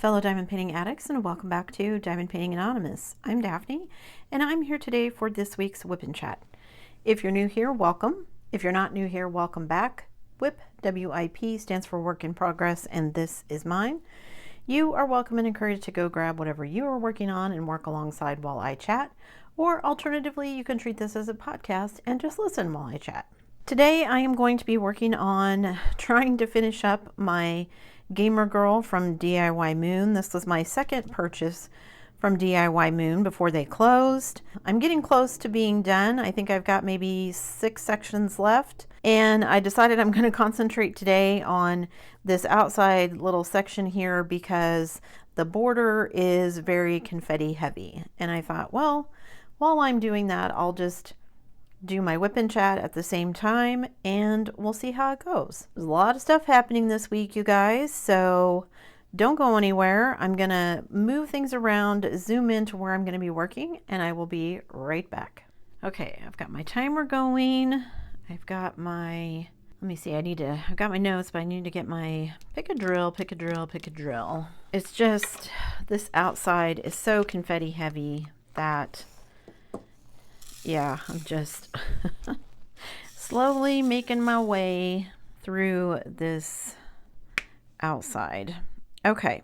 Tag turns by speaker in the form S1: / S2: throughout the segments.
S1: fellow diamond painting addicts, and welcome back to Diamond Painting Anonymous. I'm Daphne, and I'm here today for this week's WIP and Chat. If you're new here, welcome. If you're not new here, welcome back. WIP, W-I-P, stands for Work in Progress, and this is mine. You are welcome and encouraged to go grab whatever you are working on and work alongside while I chat, or alternatively, you can treat this as a podcast and just listen while I chat. Today, I am going to be working on trying to finish up my Gamer Girl from DIY Moon. This was my second purchase from DIY Moon before they closed. I'm getting close to being done. I think I've got maybe 6 sections left, and I decided I'm going to concentrate today on this outside little section here because the border is very confetti heavy, and I thought, well, while I'm doing that, I'll just do my WIP and Chat at the same time, and we'll see how it goes. There's a lot of stuff happening this week, you guys, so don't go anywhere. I'm gonna move things around, zoom into where I'm gonna be working, and I will be right back. Okay, I've got my timer going. I've got my, let me see, I've got my notes, but I need to get my pick a drill. It's just, this outside is so confetti heavy that yeah, I'm just slowly making my way through this outside. Okay,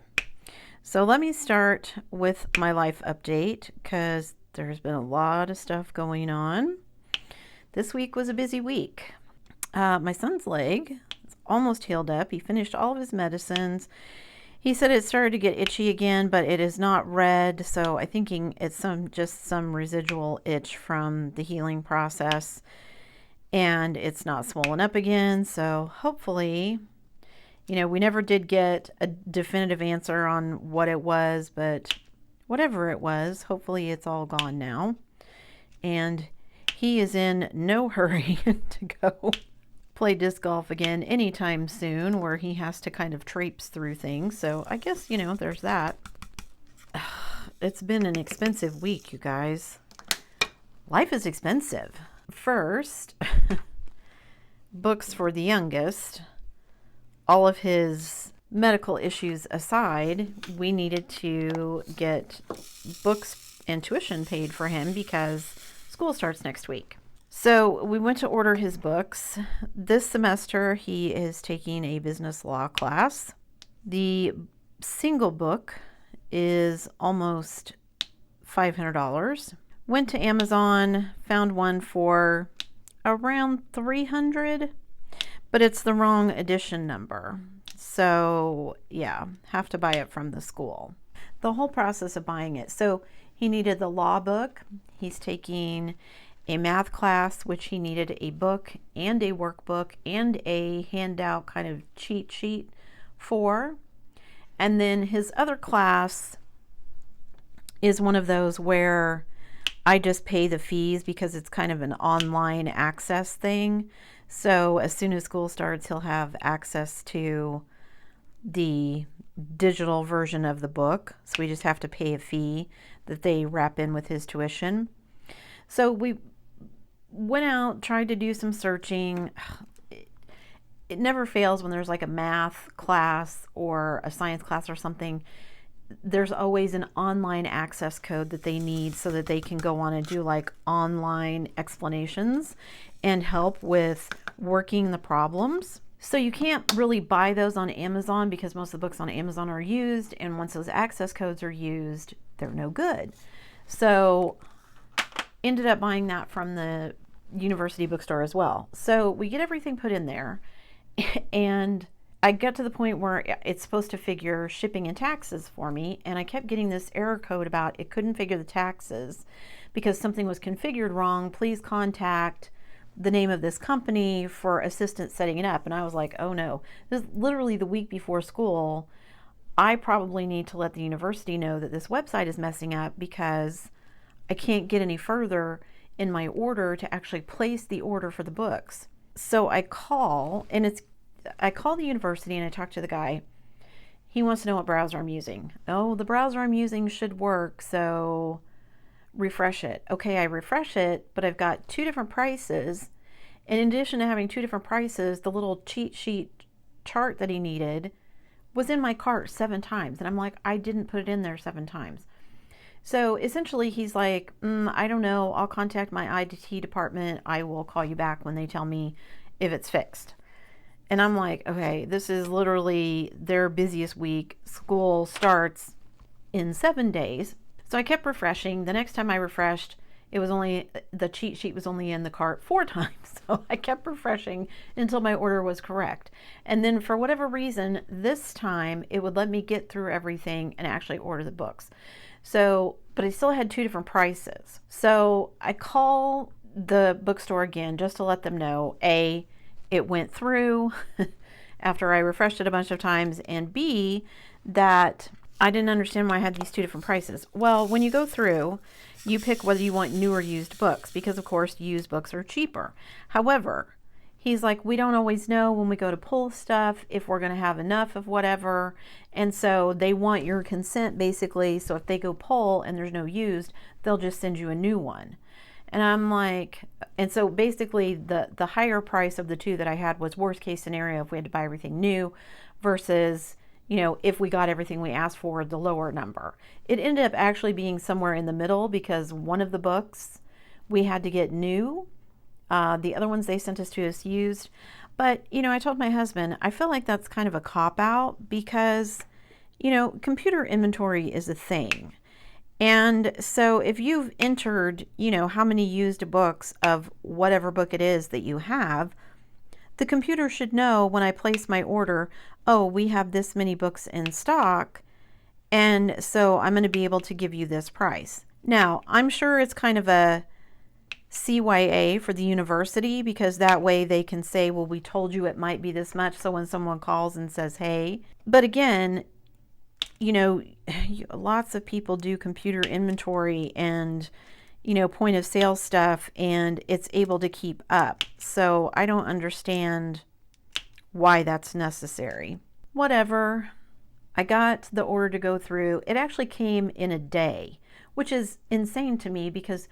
S1: so let me start with my life update because there's been a lot of stuff going on. This week was a busy week. My son's leg is almost healed up. He finished all of his medicines. He said it started to get itchy again, but it is not red, so I think it's just some residual itch from the healing process, and it's not swollen up again, so hopefully, you know, we never did get a definitive answer on what it was, but whatever it was, hopefully it's all gone now, and he is in no hurry to go play disc golf again anytime soon, where he has to kind of traipse through things. So I guess, you know, there's that. It's been an expensive week, you guys. Life is expensive. First, books for the youngest. All of his medical issues aside, we needed to get books and tuition paid for him because school starts next week. So we went to order his books. This semester, he is taking a business law class. The single book is almost $500. Went to Amazon, found one for around $300, but it's the wrong edition number. So yeah, have to buy it from the school. The whole process of buying it. So he needed the law book. He's taking a math class, which he needed a book and a workbook and a handout kind of cheat sheet for. And then his other class is one of those where I just pay the fees because it's kind of an online access thing. So as soon as school starts, he'll have access to the digital version of the book. So we just have to pay a fee that they wrap in with his tuition. So we went out, tried to do some searching. It never fails when there's like a math class or a science class or something. There's always an online access code that they need so that they can go on and do like online explanations and help with working the problems. So you can't really buy those on Amazon because most of the books on Amazon are used, and once those access codes are used, they're no good. So ended up buying that from the university bookstore as well. So we get everything put in there, and I got to the point where it's supposed to figure shipping and taxes for me, and I kept getting this error code about it couldn't figure the taxes because something was configured wrong. Please contact the name of this company for assistance setting it up. And I was like, oh no, this is literally the week before school. I probably need to let the university know that this website is messing up because I can't get any further in my order to actually place the order for the books. So I call the university and I talk to the guy. He wants to know what browser I'm using. Oh, the browser I'm using should work, so refresh it. Okay, I refresh it, but I've got 2 different prices. And in addition to having 2 different prices, the little cheat sheet chart that he needed was in my cart 7 times. And I'm like, I didn't put it in there 7 times. So essentially he's like, I don't know. I'll contact my IT department. I will call you back when they tell me if it's fixed. And I'm like, okay, this is literally their busiest week. School starts in 7 days. So I kept refreshing. The next time I refreshed, the cheat sheet was only in the cart 4 times. So I kept refreshing until my order was correct. And then for whatever reason, this time it would let me get through everything and actually order the books. So, but I still had 2 different prices. So I call the bookstore again just to let them know, A, it went through after I refreshed it a bunch of times, and B, that I didn't understand why I had these 2 different prices. Well, when you go through, you pick whether you want new or used books, because of course used books are cheaper. However, he's like, we don't always know when we go to pull stuff if we're going to have enough of whatever. And so they want your consent basically. So if they go pull and there's no used, they'll just send you a new one. And I'm like, and so basically the higher price of the 2 that I had was worst case scenario if we had to buy everything new versus, you know, if we got everything we asked for, the lower number. It ended up actually being somewhere in the middle because one of the books we had to get new. The other ones they sent us to us used. But, you know, I told my husband, I feel like that's kind of a cop-out because, you know, computer inventory is a thing. And so if you've entered, you know, how many used books of whatever book it is that you have, the computer should know when I place my order, oh, we have this many books in stock, and so I'm going to be able to give you this price. Now, I'm sure it's kind of a CYA for the university because that way they can say, well, we told you it might be this much. So when someone calls and says, hey, but again, you know, lots of people do computer inventory and, you know, point of sale stuff, and it's able to keep up. So I don't understand why that's necessary. Whatever. I got the order to go through. It actually came in a day, which is insane to me because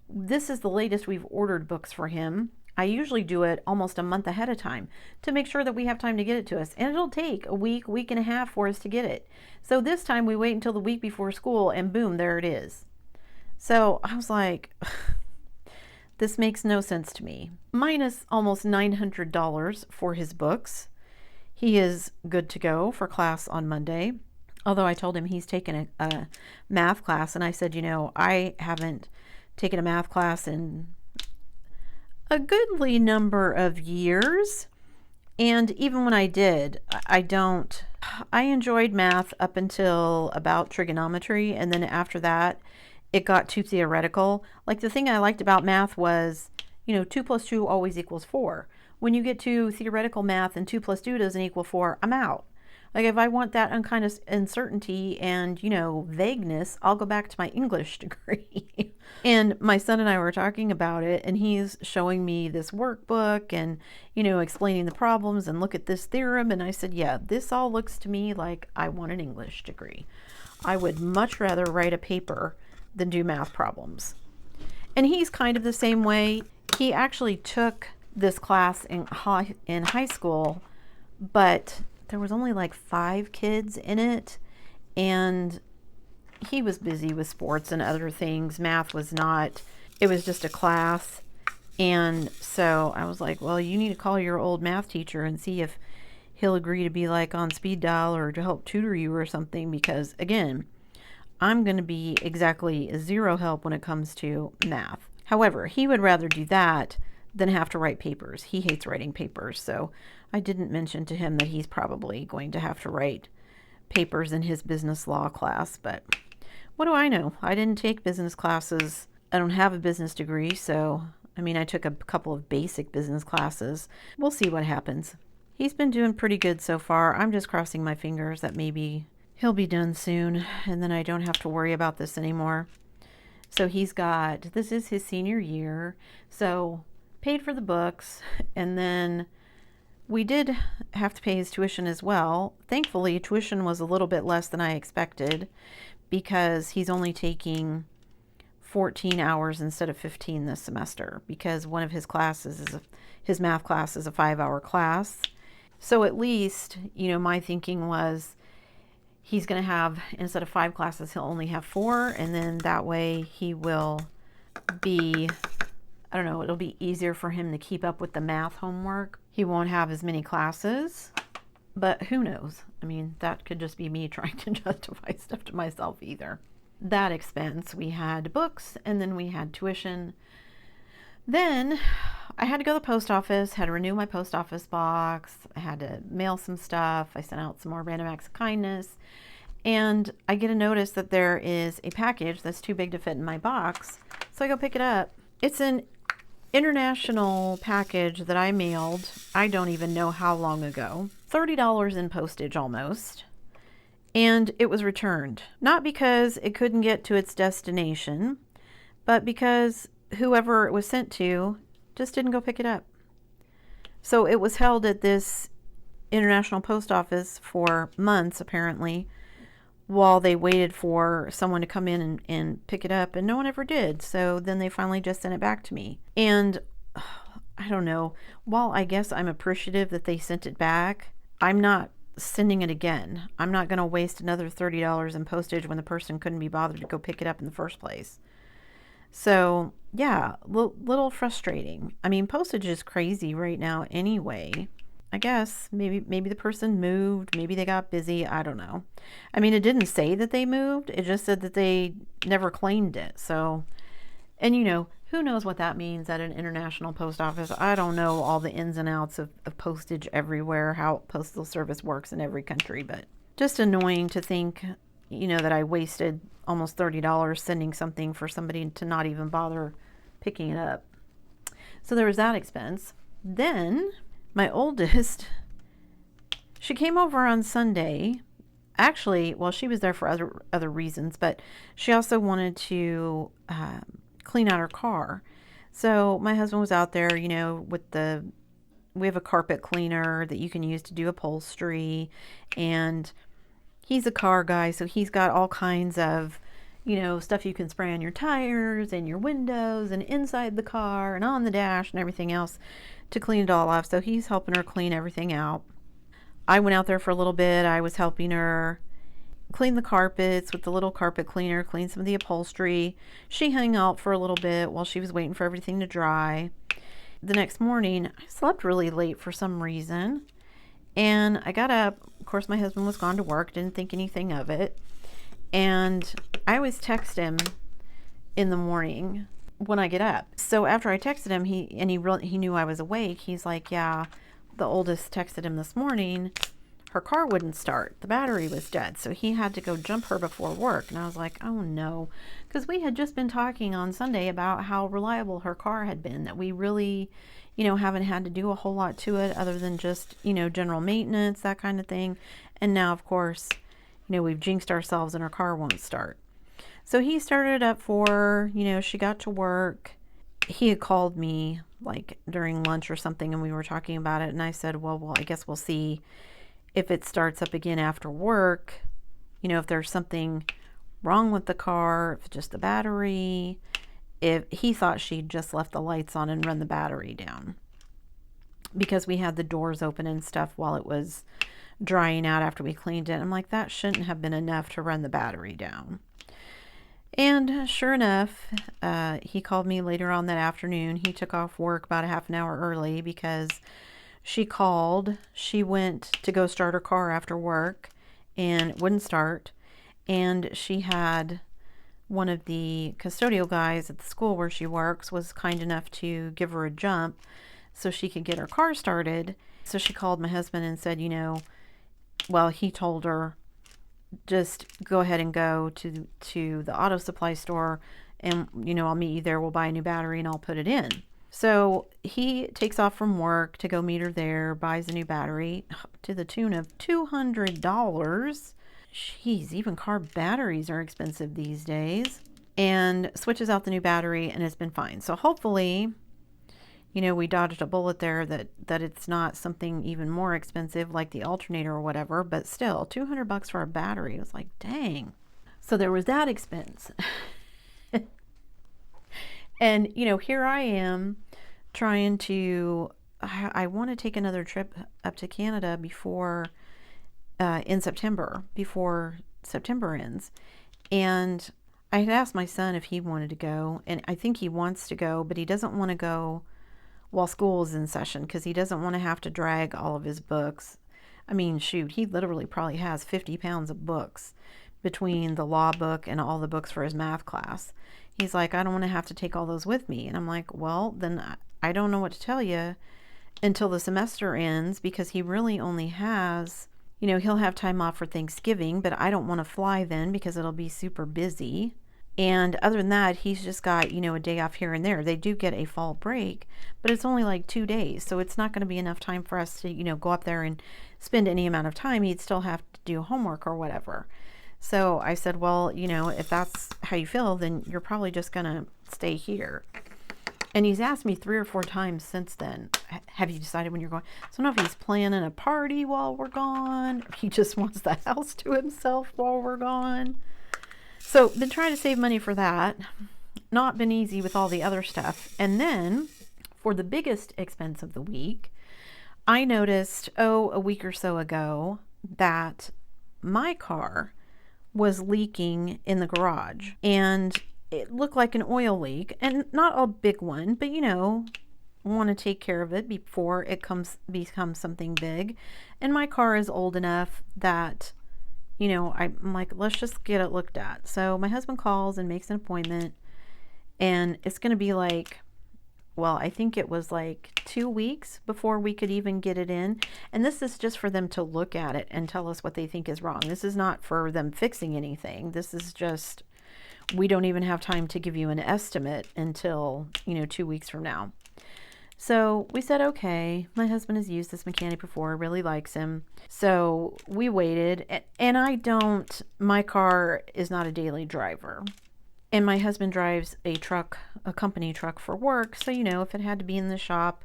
S1: this is the latest we've ordered books for him. I usually do it almost a month ahead of time to make sure that we have time to get it to us. And it'll take a week, week and a half for us to get it. So this time we wait until the week before school and boom, there it is. So I was like, this makes no sense to me. Minus almost $900 for his books. He is good to go for class on Monday. Although I told him he's taken a math class, and I said, you know, I haven't taken a math class in a goodly number of years. And even when I did, I enjoyed math up until about trigonometry. And then after that, it got too theoretical. Like the thing I liked about math was, you know, 2 plus 2 always equals 4. When you get to theoretical math and 2 plus 2 doesn't equal 4, I'm out. Like if I want that kind of uncertainty and, you know, vagueness, I'll go back to my English degree. And my son and I were talking about it, and he's showing me this workbook and, you know, explaining the problems and look at this theorem. And I said, yeah, this all looks to me like I want an English degree. I would much rather write a paper than do math problems. And he's kind of the same way. He actually took this class in high school, but there was only like 5 kids in it, and he was busy with sports and other things. Math was not. It was just a class. And so I was like, well, you need to call your old math teacher and see if he'll agree to be like on speed dial or to help tutor you or something, because again, I'm going to be exactly 0 help when it comes to math. However, he would rather do that than have to write papers. He hates writing papers. So I didn't mention to him that he's probably going to have to write papers in his business law class, but what do I know? I didn't take business classes. I don't have a business degree, so I mean, I took a couple of basic business classes. We'll see what happens. He's been doing pretty good so far. I'm just crossing my fingers that maybe he'll be done soon, and then I don't have to worry about this anymore. So this is his senior year, so paid for the books, and then we did have to pay his tuition as well. Thankfully, tuition was a little bit less than I expected because he's only taking 14 hours instead of 15 this semester, because one of his classes his math class is a 5-hour class. So at least, my thinking was he's going to have, instead of 5 classes, he'll only have 4. And then that way he will be, I don't know, it'll be easier for him to keep up with the math homework. He won't have as many classes, but who knows? I mean, that could just be me trying to justify stuff to myself either. That expense, we had books, and then we had tuition. Then I had to go to the post office, had to renew my post office box. I had to mail some stuff. I sent out some more random acts of kindness. And I get a notice that there is a package that's too big to fit in my box. So I go pick it up. It's an international package that I mailed, I don't even know how long ago. $30 in postage almost. And it was returned. Not because it couldn't get to its destination, but because whoever it was sent to just didn't go pick it up. So it was held at this international post office for months, apparently, while they waited for someone to come in and pick it up, and no one ever did. So then they finally just sent it back to me. And I don't know, while I guess I'm appreciative that they sent it back, I'm not sending it again. I'm not going to waste another $30 in postage when the person couldn't be bothered to go pick it up in the first place. So yeah, little frustrating. I mean, postage is crazy right now anyway. I guess maybe the person moved, maybe they got busy, I don't know. I mean, it didn't say that they moved, it just said that they never claimed it. So, and who knows what that means at an international post office. I don't know all the ins and outs of postage everywhere, how postal service works in every country, but just annoying to think, that I wasted almost $30 sending something for somebody to not even bother picking it up. So there was that expense. Then my oldest, she came over on Sunday. Actually, well, she was there for other reasons, but she also wanted to clean out her car. So my husband was out there, we have a carpet cleaner that you can use to do upholstery, and he's a car guy, so he's got all kinds of, stuff you can spray on your tires and your windows and inside the car and on the dash and everything else to clean it all off. So he's helping her clean everything out. I went out there for a little bit. I was helping her clean the carpets with the little carpet cleaner, clean some of the upholstery. She hung out for a little bit while she was waiting for everything to dry. The next morning, I slept really late for some reason. And I got up. Of course, my husband was gone to work, didn't think anything of it. And I always text him in the morning when I get up. So after I texted him, he knew I was awake. He's like, yeah, the oldest texted him this morning. Her car wouldn't start. The battery was dead. So he had to go jump her before work. And I was like, oh no. Because we had just been talking on Sunday about how reliable her car had been, that we really, haven't had to do a whole lot to it other than just, general maintenance, that kind of thing. And now, of course, we've jinxed ourselves and her car won't start. So he started up for her, she got to work. He had called me like during lunch or something, and we were talking about it. And I said, well, I guess we'll see if it starts up again after work, if there's something wrong with the car, if it's just the battery. If he thought she'd just left the lights on and run the battery down, because we had the doors open and stuff while it was drying out after we cleaned it. I'm like, that shouldn't have been enough to run the battery down. And sure enough, he called me later on that afternoon. He took off work about a half an hour early because she called. She went to go start her car after work and it wouldn't start. And she had one of the custodial guys at the school where she works was kind enough to give her a jump so she could get her car started. So she called my husband and said, he told her, just go ahead and go to the auto supply store and, I'll meet you there. We'll buy a new battery and I'll put it in. So he takes off from work to go meet her there, buys a new battery to the tune of $200. Jeez, even car batteries are expensive these days. And switches out the new battery and it's been fine. So hopefully, we dodged a bullet there that it's not something even more expensive like the alternator or whatever, but still $200 for a battery. It was like, dang. So there was that expense. And, here I am trying to I want to take another trip up to Canada before in September, before September ends. And I had asked my son if he wanted to go, and I think he wants to go, but he doesn't want to go while school is in session because he doesn't want to have to drag all of his books. I mean, shoot, he literally probably has 50 pounds of books between the law book and all the books for his math class. He's like, I don't want to have to take all those with me. And I'm like, well, then I don't know what to tell you until the semester ends, because he really only has, he'll have time off for Thanksgiving, but I don't want to fly then because it'll be super busy. And other than that, he's just got, a day off here and there. They do get a fall break, but it's only like 2 days. So it's not going to be enough time for us to, go up there and spend any amount of time. He'd still have to do homework or whatever. So I said, well, if that's how you feel, then you're probably just going to stay here. And he's asked me 3 or 4 times since then, have you decided when you're going? So I don't know if he's planning a party while we're gone, or he just wants the house to himself while we're gone. So been trying to save money for that. Not been easy with all the other stuff. And then for the biggest expense of the week, I noticed, a week or so ago, that my car was leaking in the garage. And it looked like an oil leak, and not a big one, but want to take care of it before it becomes something big. And my car is old enough that I'm like, let's just get it looked at. So my husband calls and makes an appointment, and it's going to be like, well, I think it was like 2 weeks before we could even get it in. And this is just for them to look at it and tell us what they think is wrong. This is not for them fixing anything. This is just, we don't even have time to give you an estimate until, 2 weeks from now. So we said, okay, my husband has used this mechanic before, really likes him. So we waited, and my car is not a daily driver. And my husband drives a company truck for work. So, if it had to be in the shop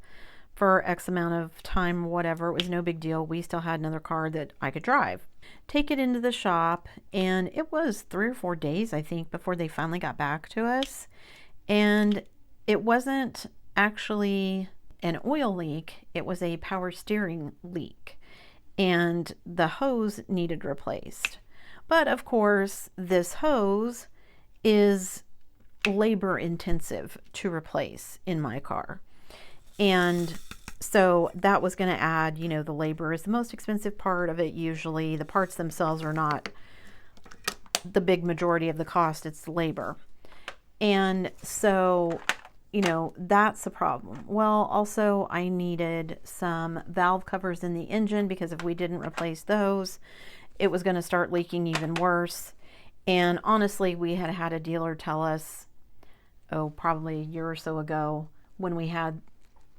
S1: for X amount of time, whatever, it was no big deal. We still had another car that I could drive. Take it into the shop, and it was 3 or 4 days, I think, before they finally got back to us. And it wasn't actually an oil leak, it was a power steering leak, and the hose needed replaced. But of course, this hose is labor intensive to replace in my car, and so that was going to add, the labor is the most expensive part of it. Usually the parts themselves are not the big majority of the cost, it's the labor. And so that's the problem. Well, also I needed some valve covers in the engine, because if we didn't replace those, it was going to start leaking even worse. And honestly, we had a dealer tell us, probably a year or so ago, when we had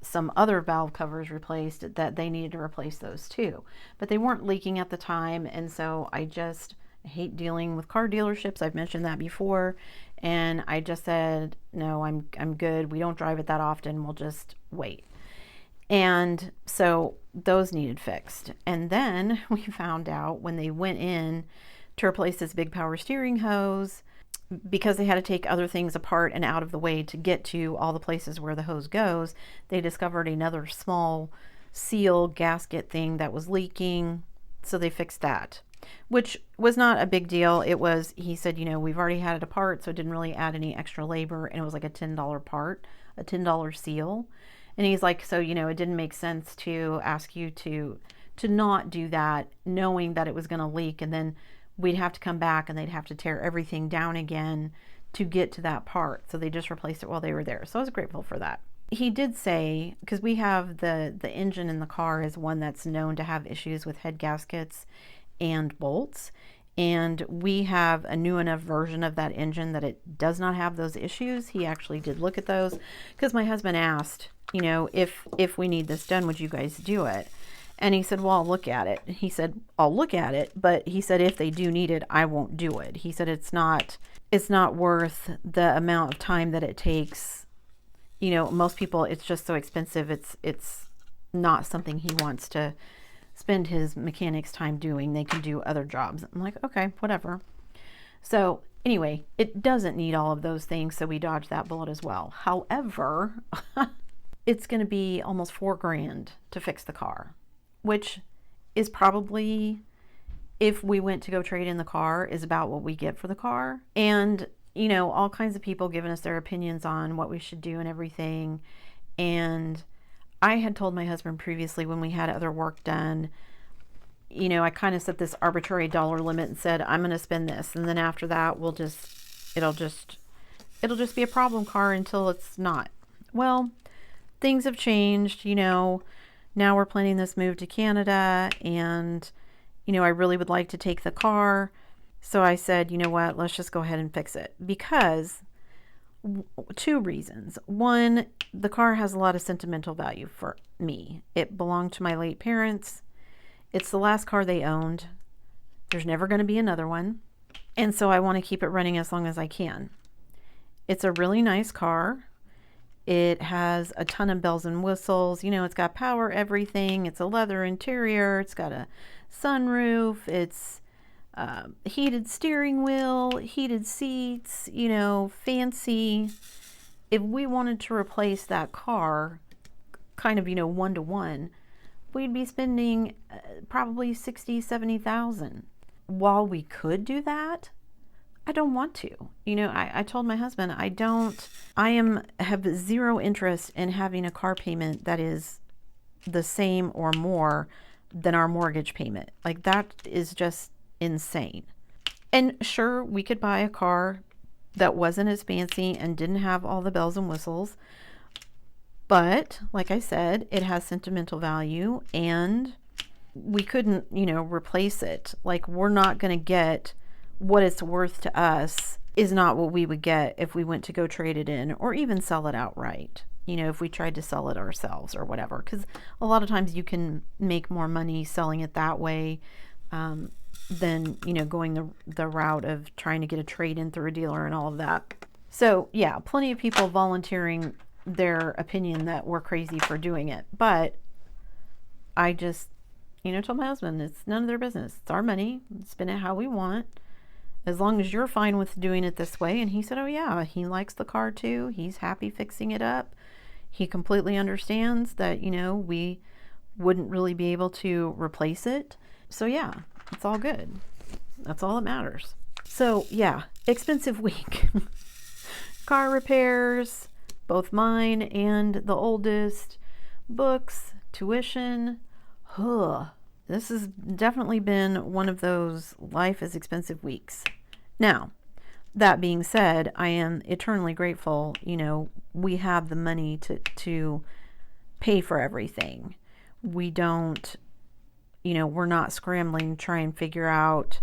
S1: some other valve covers replaced, that they needed to replace those too. But they weren't leaking at the time, and so I hate dealing with car dealerships. I've mentioned that before. And I just said, no, I'm good. We don't drive it that often. We'll just wait. And so those needed fixed. And then we found out when they went in to replace this big power steering hose, because they had to take other things apart and out of the way to get to all the places where the hose goes, they discovered another small seal gasket thing that was leaking. So they fixed that, which was not a big deal. It was, he said, we've already had it apart, so it didn't really add any extra labor, and it was like a $10 part, a $10 seal. And he's like, so, it didn't make sense to ask you to not do that, knowing that it was going to leak, and then we'd have to come back and they'd have to tear everything down again to get to that part. So they just replaced it while they were there. So I was grateful for that. He did say, because we have the engine in the car is one that's known to have issues with head gaskets and bolts, and we have a new enough version of that engine that it does not have those issues. He actually did look at those, because my husband asked, if we need this done, would you guys do it? And he said, well, I'll look at it. He said, I'll look at it, but he said, if they do need it, I won't do it. He said, it's not worth the amount of time that it takes. Most people, it's just so expensive. It's not something he wants to spend his mechanic's time doing. They can do other jobs. I'm like, okay, whatever. So anyway, it doesn't need all of those things, so we dodged that bullet as well. However, it's going to be almost $4,000 to fix the car, which is probably, if we went to go trade in the car, is about what we get for the car. And, you know, all kinds of people giving us their opinions on what we should do and everything. And I had told my husband previously, when we had other work done, you know, I kind of set this arbitrary dollar limit and said, I'm going to spend this. And then after that, it'll just be a problem car until it's not. Well, things have changed, you know. Now we're planning this move to Canada, and, you know, I really would like to take the car. So I said, you know what, let's just go ahead and fix it. Because two reasons. One, the car has a lot of sentimental value for me. It belonged to my late parents. It's the last car they owned. There's never going to be another one. And so I want to keep it running as long as I can. It's a really nice car. It has a ton of bells and whistles. You know, it's got power everything. It's a leather interior. It's got a sunroof. It's heated steering wheel, heated seats, you know, fancy. If we wanted to replace that car, kind of, you know, 1-to-1, we'd be spending probably $60,000, $70,000. While we could do that, I don't want to. You know, I told my husband, have zero interest in having a car payment that is the same or more than our mortgage payment. Like, that is just insane. And sure, we could buy a car that wasn't as fancy and didn't have all the bells and whistles. But like I said, it has sentimental value, and we couldn't, you know, replace it. Like, we're not going to get what it's worth to us is not what we would get if we went to go trade it in or even sell it outright. You know, if we tried to sell it ourselves or whatever, because a lot of times you can make more money selling it that way than, you know, going the route of trying to get a trade in through a dealer and all of that. So yeah, plenty of people volunteering their opinion that we're crazy for doing it. But I just, you know, told my husband, it's none of their business. It's our money. Spend it how we want, as long as you're fine with doing it this way. And he said, oh yeah, he likes the car too. He's happy fixing it up. He completely understands that, you know, we wouldn't really be able to replace it. So yeah, it's all good. That's all that matters. So yeah, expensive week. Car repairs, both mine and the oldest, books, tuition. This has definitely been one of those life is expensive weeks. Now, that being said, I am eternally grateful, you know, we have the money to pay for everything. We don't, you know, we're not scrambling to try and figure out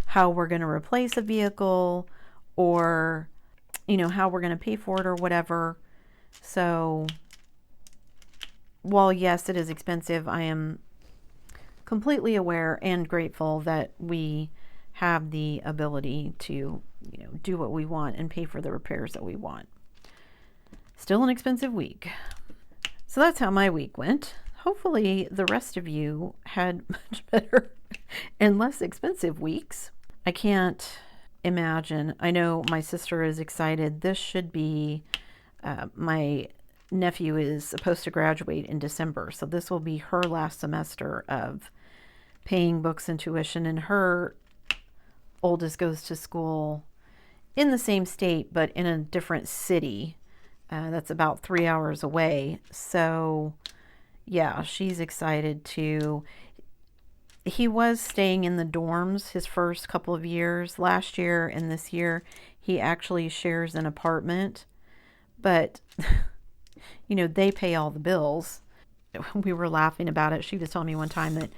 S1: how we're going to replace a vehicle or, you know, how we're going to pay for it or whatever. So while yes, it is expensive, I am completely aware and grateful that we have the ability to, you know, do what we want and pay for the repairs that we want. Still an expensive week. So that's how my week went. Hopefully the rest of you had much better and less expensive weeks. I can't imagine. I know my sister is excited. This should be, my nephew is supposed to graduate in December. So this will be her last semester of paying books and tuition. And her oldest goes to school in the same state, but in a different city. That's about 3 hours away. So yeah, she's excited too. He was staying in the dorms his first couple of years. Last year and this year, he actually shares an apartment. But, you know, they pay all the bills. We were laughing about it. She was telling me one time that,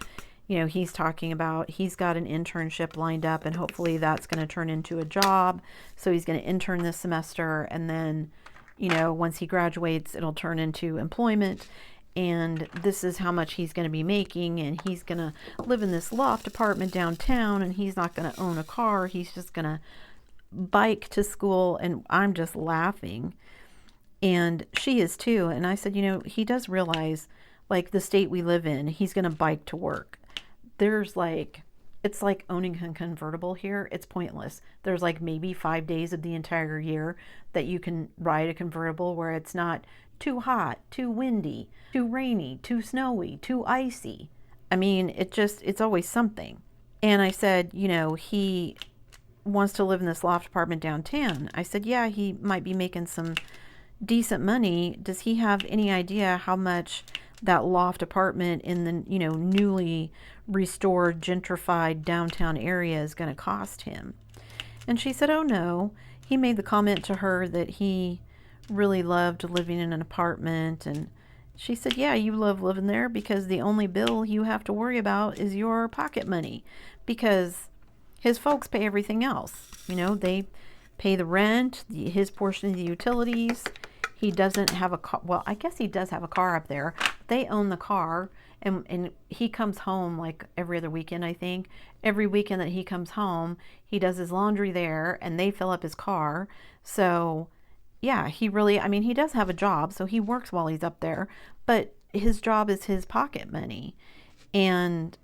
S1: you know, he's talking about he's got an internship lined up and hopefully that's going to turn into a job. So he's going to intern this semester, and then, you know, once he graduates, it'll turn into employment. And this is how much he's going to be making, and he's going to live in this loft apartment downtown, and he's not going to own a car. He's just going to bike to school. And I'm just laughing. And she is too. And I said, you know, he does realize, like, the state we live in, he's going to bike to work. There's like, it's like owning a convertible here. It's pointless. There's like maybe 5 days of the entire year that you can ride a convertible where it's not too hot, too windy, too rainy, too snowy, too icy. I mean, it's always something. And I said, you know, he wants to live in this loft apartment downtown. I said, yeah, he might be making some decent money. Does he have any idea how much that loft apartment in the, you know, newly restored, gentrified downtown area is going to cost him? And she said, oh no. He made the comment to her that he really loved living in an apartment. And she said, yeah, you love living there because the only bill you have to worry about is your pocket money, because his folks pay everything else. You know, they pay the rent, his portion of the utilities. He doesn't have a car. Well, I guess he does have a car up there. They own the car, and he comes home like every other weekend, I think. Every weekend that he comes home, he does his laundry there, and they fill up his car. So, yeah, he really, I mean, he does have a job, so he works while he's up there, but his job is his pocket money. And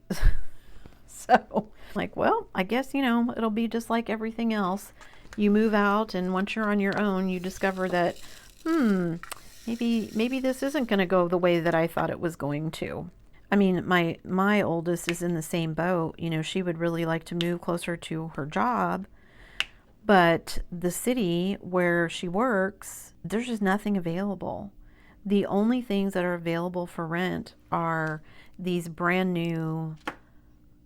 S1: so, like, well, I guess, you know, it'll be just like everything else. You move out, and once you're on your own, you discover that, maybe this isn't going to go the way that I thought it was going to. I mean, my oldest is in the same boat. You know, she would really like to move closer to her job, but the city where she works, there's just nothing available. The only things that are available for rent are these brand new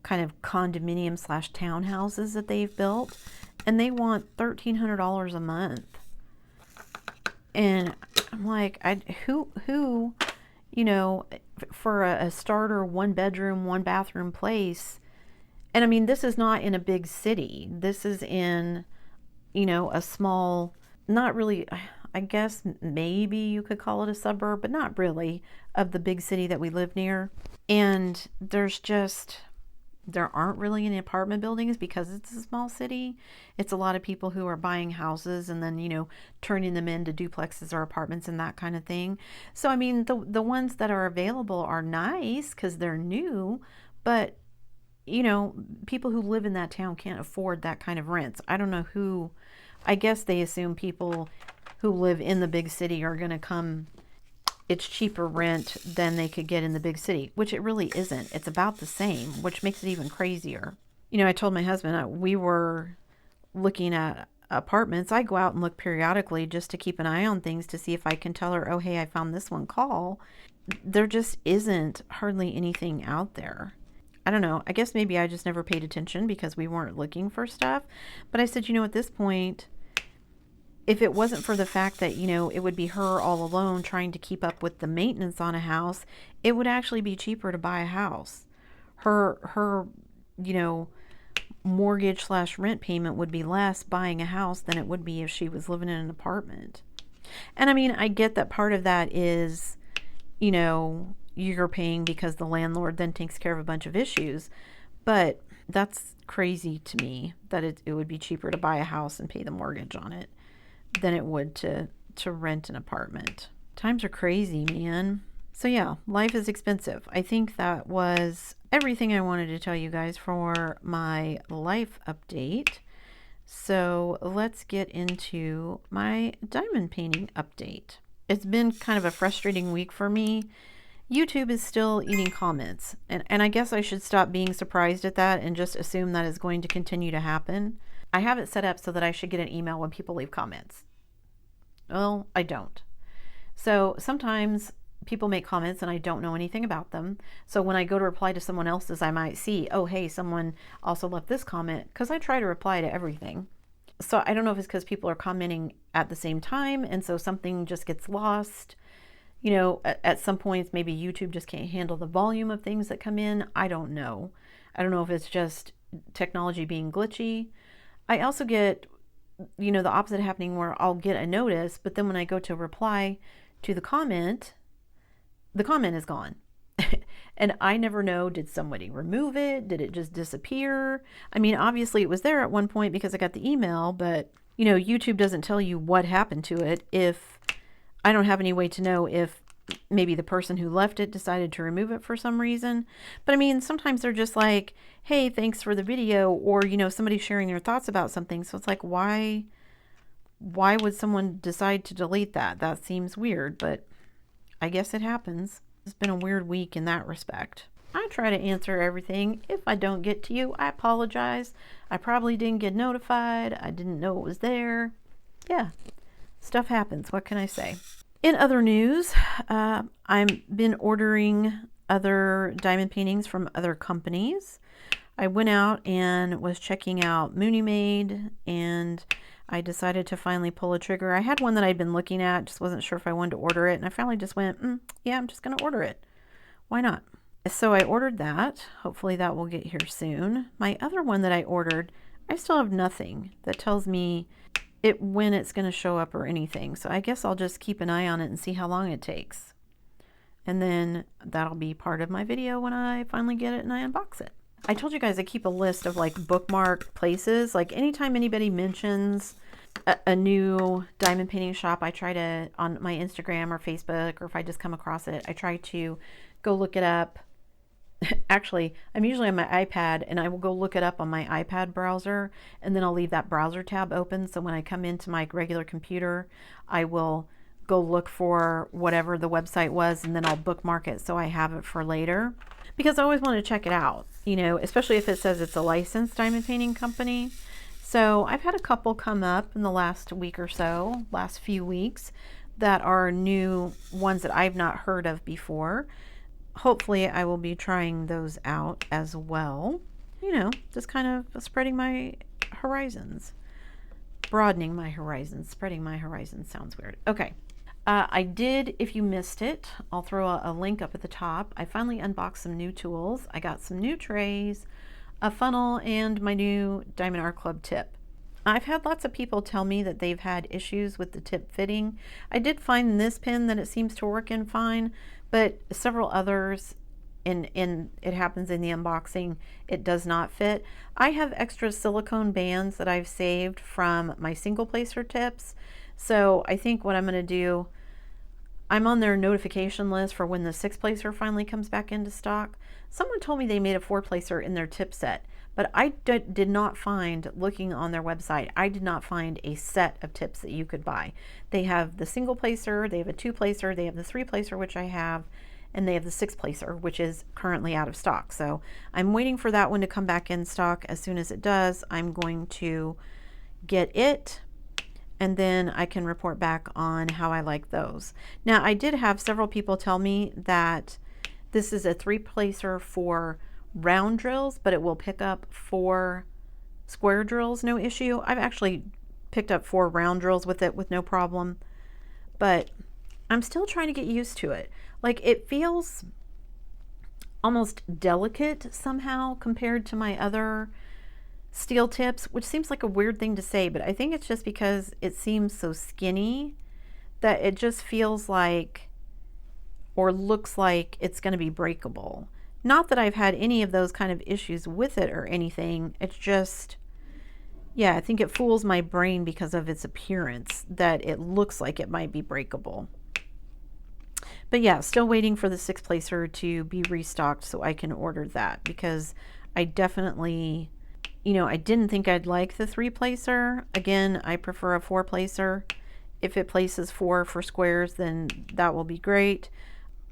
S1: kind of condominium / townhouses that they've built, and they want $1,300 a month. And I'm like, who, you know, for a starter 1-bedroom, 1-bathroom place. And I mean, this is not in a big city. This is in, you know, a small, not really, I guess maybe you could call it a suburb, but not really, of the big city that we live near. And there aren't really any apartment buildings because it's a small city. It's a lot of people who are buying houses and then, you know, turning them into duplexes or apartments and that kind of thing. So, I mean, the ones that are available are nice because they're new, but, you know, people who live in that town can't afford that kind of rents. I don't know who, I guess they assume people who live in the big city are going to come, it's cheaper rent than they could get in the big city, which it really isn't. It's about the same, which makes it even crazier. You know, I told my husband we were looking at apartments. I go out and look periodically just to keep an eye on things to see if I can tell her, oh, hey, I found this one, call. There just isn't hardly anything out there. I don't know. I guess maybe I just never paid attention because we weren't looking for stuff. But I said, you know, at this point, if it wasn't for the fact that, you know, it would be her all alone trying to keep up with the maintenance on a house, it would actually be cheaper to buy a house. Her, you know, mortgage / rent payment would be less buying a house than it would be if she was living in an apartment. And I mean, I get that part of that is, you know, you're paying because the landlord then takes care of a bunch of issues. But that's crazy to me that it would be cheaper to buy a house and pay the mortgage on it than it would to rent an apartment. Times are crazy, man. So yeah, life is expensive. I think that was everything I wanted to tell you guys for my life update. So let's get into my diamond painting update. It's been kind of a frustrating week for me. YouTube is still eating comments, and I guess I should stop being surprised at that and just assume that is going to continue to happen. I have it set up so that I should get an email when people leave comments. Well, I don't. So sometimes people make comments and I don't know anything about them. So when I go to reply to someone else's, I might see, oh, hey, someone also left this comment, because I try to reply to everything. So I don't know if it's because people are commenting at the same time, and so something just gets lost. You know, at some points, maybe YouTube just can't handle the volume of things that come in. I don't know. I don't know if it's just technology being glitchy. I also get, you know, the opposite happening where I'll get a notice, but then when I go to reply to the comment is gone. And I never know, did somebody remove it? Did it just disappear? I mean, obviously it was there at one point because I got the email, but, you know, YouTube doesn't tell you what happened to it. If I don't have any way to know if maybe the person who left it decided to remove it for some reason. But I mean, sometimes they're just like, hey, thanks for the video, or, you know, somebody sharing their thoughts about something. So it's like, why would someone decide to delete that? That seems weird, but I guess it happens. It's been a weird week in that respect. I try to answer everything. If I don't get to you, I apologize. I probably didn't get notified. I didn't know it was there. Yeah, stuff happens. What can I say? In other news, I've been ordering other diamond paintings from other companies. I went out and was checking out Mooney Made, and I decided to finally pull a trigger. I had one that I'd been looking at, just wasn't sure if I wanted to order it, and I finally just went, yeah, I'm just going to order it. Why not? So I ordered that. Hopefully that will get here soon. My other one that I ordered, I still have nothing that tells me when it's going to show up or anything. So I guess I'll just keep an eye on it and see how long it takes. And then that'll be part of my video when I finally get it and I unbox it. I told you guys I keep a list of like bookmark places. Like anytime anybody mentions a new diamond painting shop, I try to, on my Instagram or Facebook, or if I just come across it, I try to go look it up. Actually, I'm usually on my iPad, and I will go look it up on my iPad browser, and then I'll leave that browser tab open. So when I come into my regular computer, I will go look for whatever the website was, and then I'll bookmark it so I have it for later. Because I always want to check it out, you know, especially if it says it's a licensed diamond painting company. So I've had a couple come up in the last week or so, last few weeks, that are new ones that I've not heard of before. Hopefully I will be trying those out as well. You know, just kind of spreading my horizons. Broadening my horizons. Spreading my horizons sounds weird. Okay. I did, if you missed it, I'll throw a link up at the top. I finally unboxed some new tools. I got some new trays, a funnel, and my new Diamond Art Club tip. I've had lots of people tell me that they've had issues with the tip fitting. I did find this pin that it seems to work in fine, but several others, and it happens in the unboxing, it does not fit. I have extra silicone bands that I've saved from my single placer tips. So I think what I'm going to do, I'm on their notification list for when the 6-placer finally comes back into stock. Someone told me they made a 4-placer in their tip set, but I did not find, looking on their website, I did not find a set of tips that you could buy. They have the single placer, they have a 2-placer, they have the 3-placer, which I have, and they have the 6-placer, which is currently out of stock. So I'm waiting for that one to come back in stock. As soon as it does, I'm going to get it, and then I can report back on how I like those. Now, I did have several people tell me that this is a 3-placer for round drills, but it will pick up 4 square drills, no issue. I've actually picked up 4 round drills with it with no problem, but I'm still trying to get used to it. Like, it feels almost delicate somehow compared to my other steel tips, which seems like a weird thing to say, but I think it's just because it seems so skinny that it just feels like, or looks like, it's going to be breakable. Not that I've had any of those kind of issues with it or anything. It's just, yeah, I think it fools my brain because of its appearance that it looks like it might be breakable. But yeah, still waiting for the 6-placer to be restocked so I can order that, because I definitely, you know, I didn't think I'd like the 3-placer. Again, I prefer a 4-placer. If it places 4 for squares, then that will be great.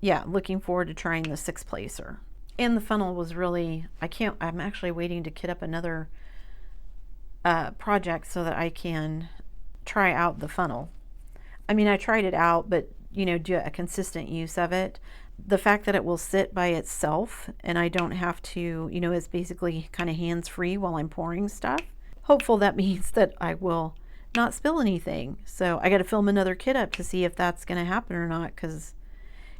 S1: Yeah, looking forward to trying the 6-placer. And the funnel was really, I'm actually waiting to kit up another project so that I can try out the funnel. I mean, I tried it out, but, you know, do a consistent use of it. The fact that it will sit by itself and I don't have to, you know, it's basically kind of hands-free while I'm pouring stuff. Hopeful that means that I will not spill anything. So I got to film another kit up to see if that's going to happen or not, because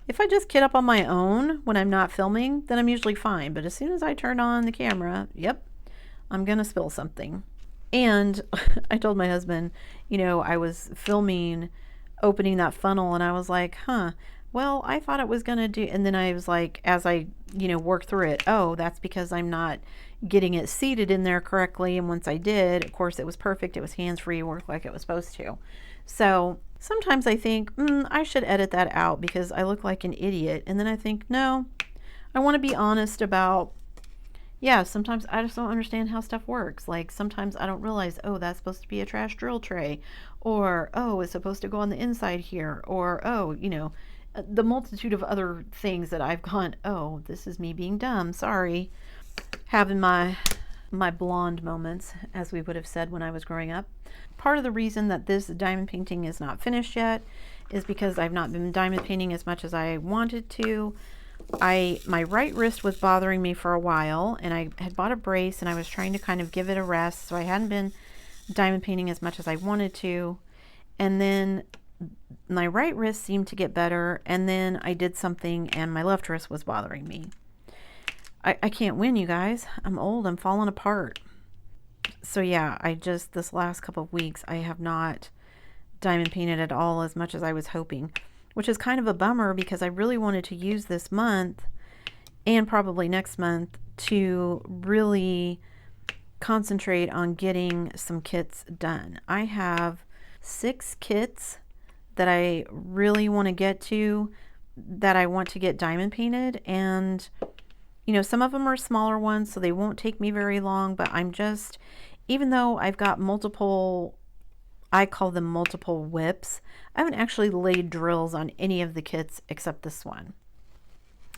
S1: if I just kit up on my own when I'm not filming, then I'm usually fine. But as soon as I turn on the camera, yep, I'm going to spill something. And I told my husband, you know, I was filming opening that funnel and I was like, well, I thought it was going to do, and then I was like, as I, you know, worked through it, oh, that's because I'm not getting it seated in there correctly. And once I did, of course, it was perfect. It was hands-free, worked like it was supposed to. So sometimes I think, I should edit that out because I look like an idiot. And then I think, no, I want to be honest about, yeah, sometimes I just don't understand how stuff works. Like sometimes I don't realize, oh, that's supposed to be a trash drill tray, or, oh, it's supposed to go on the inside here, or, oh, you know, the multitude of other things that I've gone, oh, this is me being dumb, sorry. Having my blonde moments, as we would have said when I was growing up. Part of the reason that this diamond painting is not finished yet is because I've not been diamond painting as much as I wanted to. My right wrist was bothering me for a while, and I had bought a brace, and I was trying to kind of give it a rest, so I hadn't been diamond painting as much as I wanted to. And then my right wrist seemed to get better, and then I did something and my left wrist was bothering me. I can't win, you guys. I'm old. I'm falling apart. So yeah, this last couple of weeks, I have not diamond painted at all as much as I was hoping, which is kind of a bummer because I really wanted to use this month and probably next month to really concentrate on getting some kits done. I have 6 kits that I really want to get to, that I want to get diamond painted, and you know, some of them are smaller ones, so they won't take me very long, but even though I've got multiple, I call them multiple WIPs, I haven't actually laid drills on any of the kits except this one.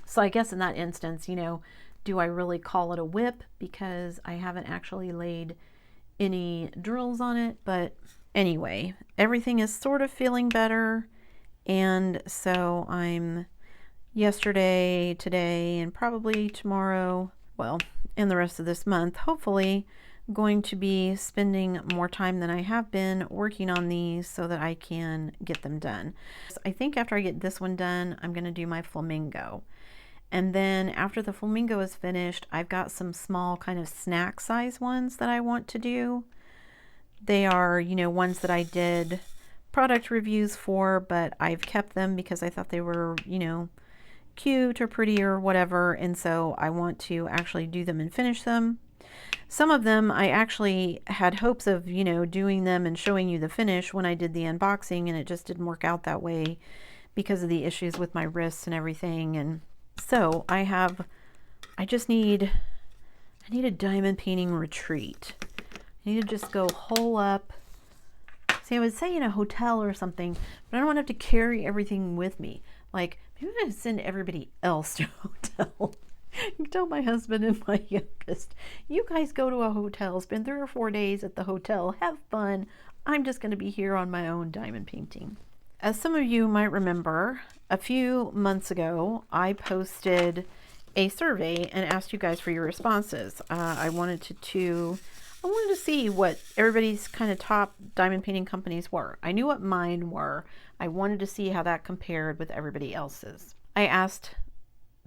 S1: So I guess in that instance, you know, do I really call it a WIP because I haven't actually laid any drills on it? But anyway, everything is sort of feeling better, and so I'm yesterday, today, and probably tomorrow, well, and the rest of this month, hopefully going to be spending more time than I have been working on these so that I can get them done. So I think after I get this one done, I'm going to do my flamingo. And then after the flamingo is finished, I've got some small kind of snack size ones that I want to do. They are, you know, ones that I did product reviews for, but I've kept them because I thought they were, you know, cute or pretty or whatever, and so I want to actually do them and finish them. Some of them I actually had hopes of, you know, doing them and showing you the finish when I did the unboxing, and it just didn't work out that way because of the issues with my wrists and everything. And so I need a diamond painting retreat. I need to just go hole up. See, I would say in a hotel or something, but I don't want to have to carry everything with me. Like, maybe I'm going to send everybody else to a hotel. You tell my husband and my youngest, you guys go to a hotel, spend 3 or 4 days at the hotel, have fun. I'm just going to be here on my own diamond painting. As some of you might remember, a few months ago, I posted a survey and asked you guys for your responses. I wanted to see what everybody's kind of top diamond painting companies were. I knew what mine were. I wanted to see how that compared with everybody else's. I asked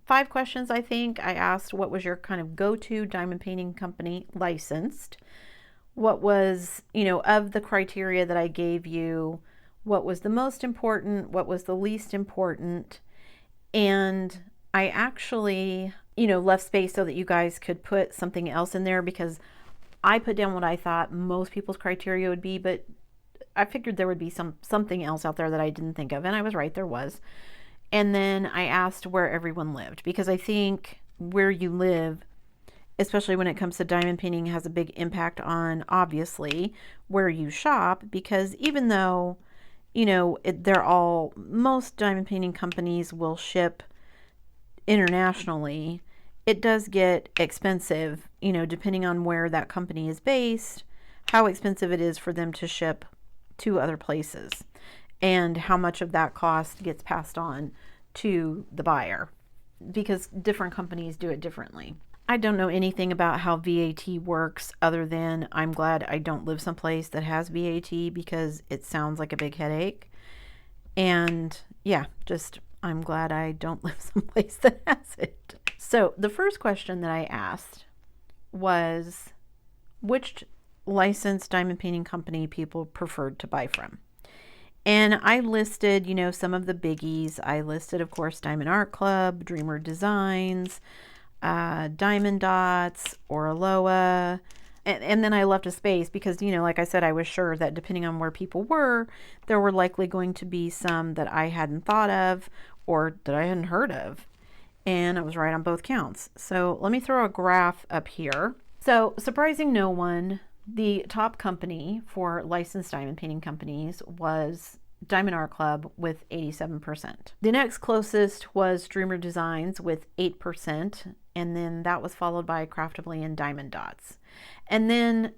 S1: 5 questions, I think. I asked what was your kind of go-to diamond painting company licensed? What was, you know, of the criteria that I gave you, what was the most important? What was the least important? And I actually, you know, left space so that you guys could put something else in there, because I put down what I thought most people's criteria would be, but I figured there would be something else out there that I didn't think of, and I was right, there was. And then I asked where everyone lived, because I think where you live, especially when it comes to diamond painting, has a big impact on, obviously, where you shop, because even though, you know, most diamond painting companies will ship internationally, it does get expensive, you know, depending on where that company is based, how expensive it is for them to ship to other places, and how much of that cost gets passed on to the buyer, because different companies do it differently. I don't know anything about how VAT works other than I'm glad I don't live someplace that has VAT, because it sounds like a big headache. And yeah, I'm glad I don't live someplace that has it. So the first question that I asked was which licensed diamond painting company people preferred to buy from. And I listed, you know, some of the biggies. I listed, of course, Diamond Art Club, Dreamer Designs, Diamond Dots, Oraloa, and then I left a space because, you know, like I said, I was sure that depending on where people were, there were likely going to be some that I hadn't thought of or that I hadn't heard of. And I was right on both counts. So let me throw a graph up here. So surprising no one, the top company for licensed diamond painting companies was Diamond Art Club with 87%. The next closest was Dreamer Designs with 8%, and then that was followed by Craftably and Diamond Dots. And then,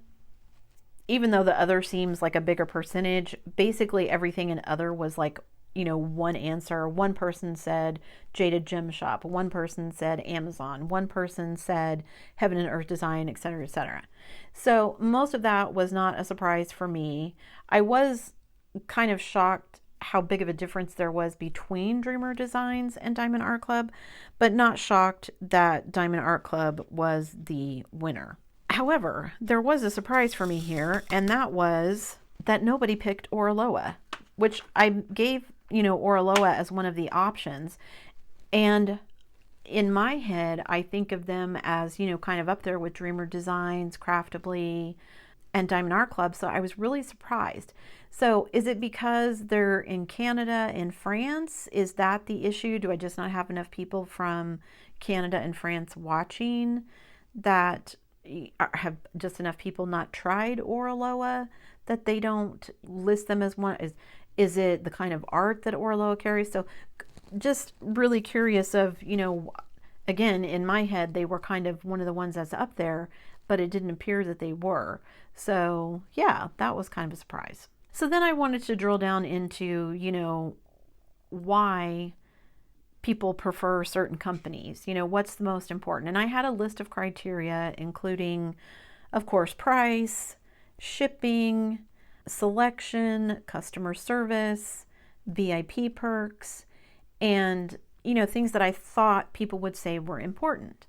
S1: even though the other seems like a bigger percentage, basically everything in other was like, one answer. One person said Jaded Gem Shop, one person said Amazon, one person said Heaven and Earth Design, etc., etc. So most of that was not a surprise for me. I was kind of shocked how big of a difference there was between Dreamer Designs and Diamond Art Club, but not shocked that Diamond Art Club was the winner. However, there was a surprise for me here, and that was that nobody picked Oraloa, which I gave, Oraloa as one of the options. And in my head, I think of them as, kind of up there with Dreamer Designs, Craftably, and Diamond Art Club. So I was really surprised. So is it because they're in Canada and France? Is that the issue? Do I just not have enough people from Canada and France watching that have just enough people not tried Oraloa that they don't list them as one? Is it the kind of art that Oraloa carries? So just really curious of, again, in my head, they were kind of one of the ones that's up there, but it didn't appear that they were. So yeah, that was kind of a surprise. So then I wanted to drill down into, why people prefer certain companies, what's the most important. And I had a list of criteria, including, of course, price, shipping, selection, customer service, VIP perks, and, things that I thought people would say were important.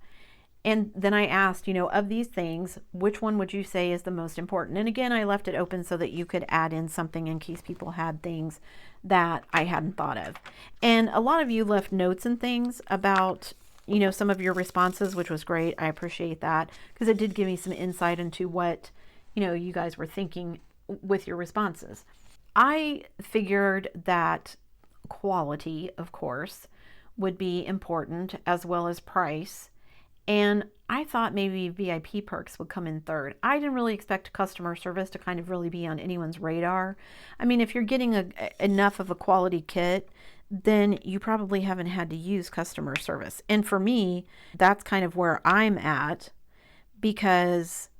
S1: And then I asked, of these things, which one would you say is the most important? And again, I left it open so that you could add in something in case people had things that I hadn't thought of. And a lot of you left notes and things about, some of your responses, which was great. I appreciate that, because it did give me some insight into what, you guys were thinking with your responses. I figured that quality, of course, would be important, as well as price. And I thought maybe VIP perks would come in third. I didn't really expect customer service to kind of really be on anyone's radar. I mean, if you're getting enough of a quality kit, then you probably haven't had to use customer service. And for me, that's kind of where I'm at, because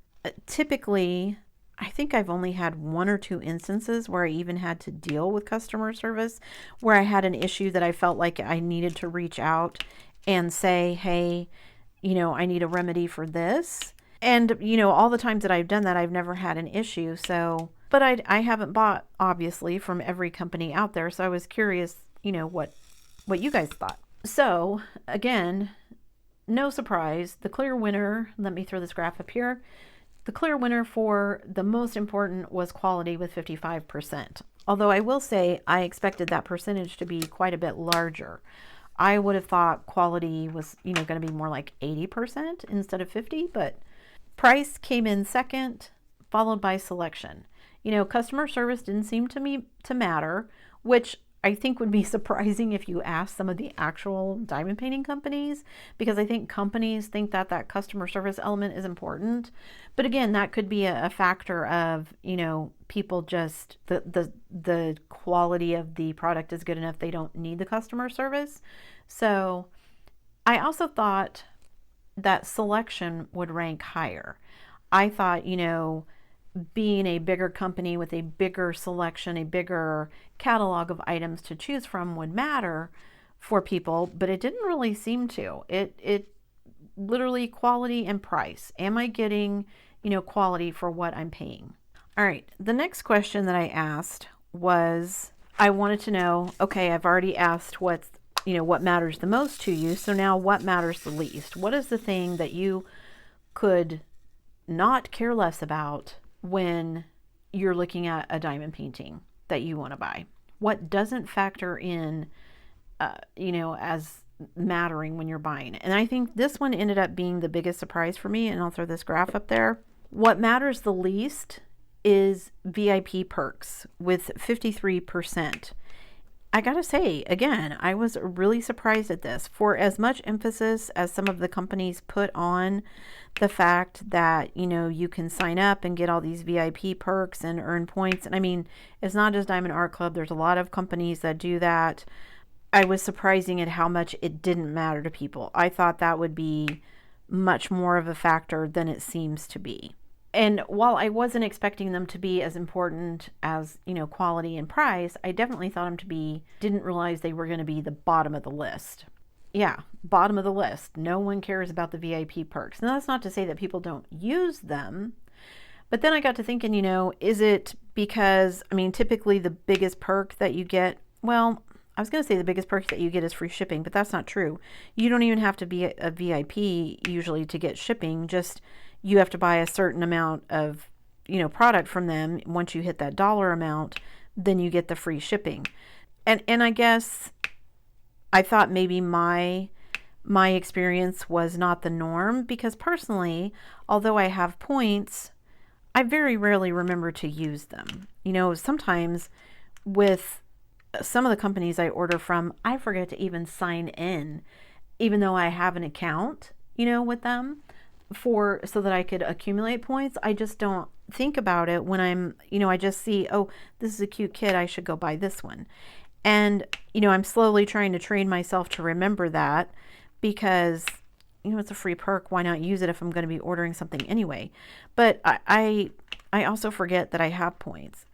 S1: typically, I think I've only had 1 or 2 instances where I even had to deal with customer service, where I had an issue that I felt like I needed to reach out and say, hey, I need a remedy for this. And, all the times that I've done that, I've never had an issue. So, but I haven't bought, obviously, from every company out there. So I was curious, what you guys thought. So again, no surprise, the clear winner, let me throw this graph up here. The clear winner for the most important was quality with 55%. Although I will say I expected that percentage to be quite a bit larger. I would have thought quality was, going to be more like 80% instead of 50, but price came in second, followed by selection. Customer service didn't seem to me to matter, which I think would be surprising if you ask some of the actual diamond painting companies, because I think companies think that that customer service element is important. But again, that could be a factor of, people just, the quality of the product is good enough, they don't need the customer service. So I also thought that selection would rank higher. I thought, being a bigger company with a bigger selection, a bigger catalog of items to choose from would matter for people, but it didn't really seem to. It literally quality and price. Am I getting, quality for what I'm paying? All right. The next question that I asked was, I wanted to know, okay, I've already asked what matters the most to you. So now what matters the least? What is the thing that you could not care less about when you're looking at a diamond painting that you want to buy? What doesn't factor in, as mattering when you're buying? And I think this one ended up being the biggest surprise for me, and I'll throw this graph up there. What matters the least is VIP perks with 53%. I gotta say, again, I was really surprised at this. For as much emphasis as some of the companies put on the fact that, you can sign up and get all these VIP perks and earn points. And I mean, it's not just Diamond Art Club, there's a lot of companies that do that. I was surprising at how much it didn't matter to people. I thought that would be much more of a factor than it seems to be. And while I wasn't expecting them to be as important as, quality and price, I definitely thought them to be, didn't realize they were going to be the bottom of the list. Yeah, bottom of the list. No one cares about the VIP perks. And that's not to say that people don't use them. But then I got to thinking, is it because, typically the biggest perk that you get, well, I was going to say the biggest perk that you get is free shipping, but that's not true. You don't even have to be a VIP usually to get shipping. Just you have to buy a certain amount of, product from them. Once you hit that dollar amount, then you get the free shipping. And I guess I thought maybe my experience was not the norm, because personally, although I have points, I very rarely remember to use them. Sometimes with some of the companies I order from, I forget to even sign in, even though I have an account, with them so that I could accumulate points. I just don't think about it when I'm, I just see, oh, this is a cute kid, I should go buy this one. And, I'm slowly trying to train myself to remember that, because, it's a free perk. Why not use it if I'm going to be ordering something anyway? But I also forget that I have points.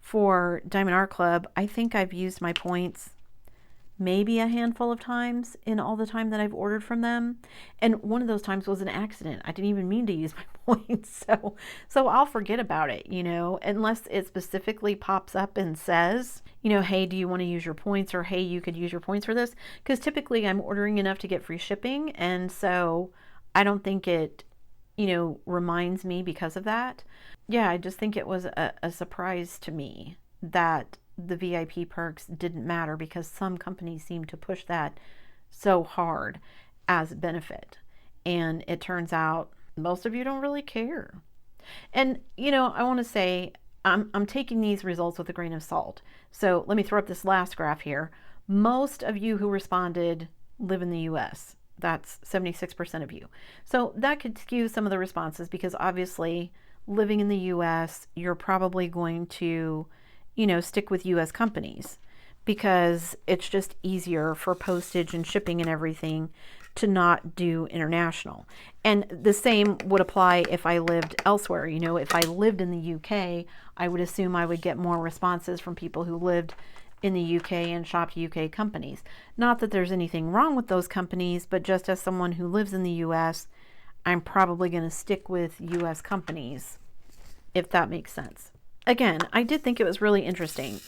S1: For Diamond Art Club, I think I've used my points maybe a handful of times in all the time that I've ordered from them. And one of those times was an accident. I didn't even mean to use my points. So I'll forget about it, unless it specifically pops up and says, hey, do you want to use your points? Or, hey, you could use your points for this. Because typically I'm ordering enough to get free shipping. And so I don't think it, reminds me because of that. Yeah, I just think it was a surprise to me that the VIP perks didn't matter, because some companies seem to push that so hard as a benefit. And it turns out most of you don't really care. And, I want to say I'm taking these results with a grain of salt. So let me throw up this last graph here. Most of you who responded live in the US. That's 76% of you. So that could skew some of the responses, because obviously living in the US, you're probably going to stick with US companies, because it's just easier for postage and shipping and everything to not do international. And the same would apply if I lived elsewhere. If I lived in the UK, I would assume I would get more responses from people who lived in the UK and shopped UK companies. Not that there's anything wrong with those companies, but just as someone who lives in the US, I'm probably going to stick with US companies, if that makes sense. Again, I did think it was really interesting.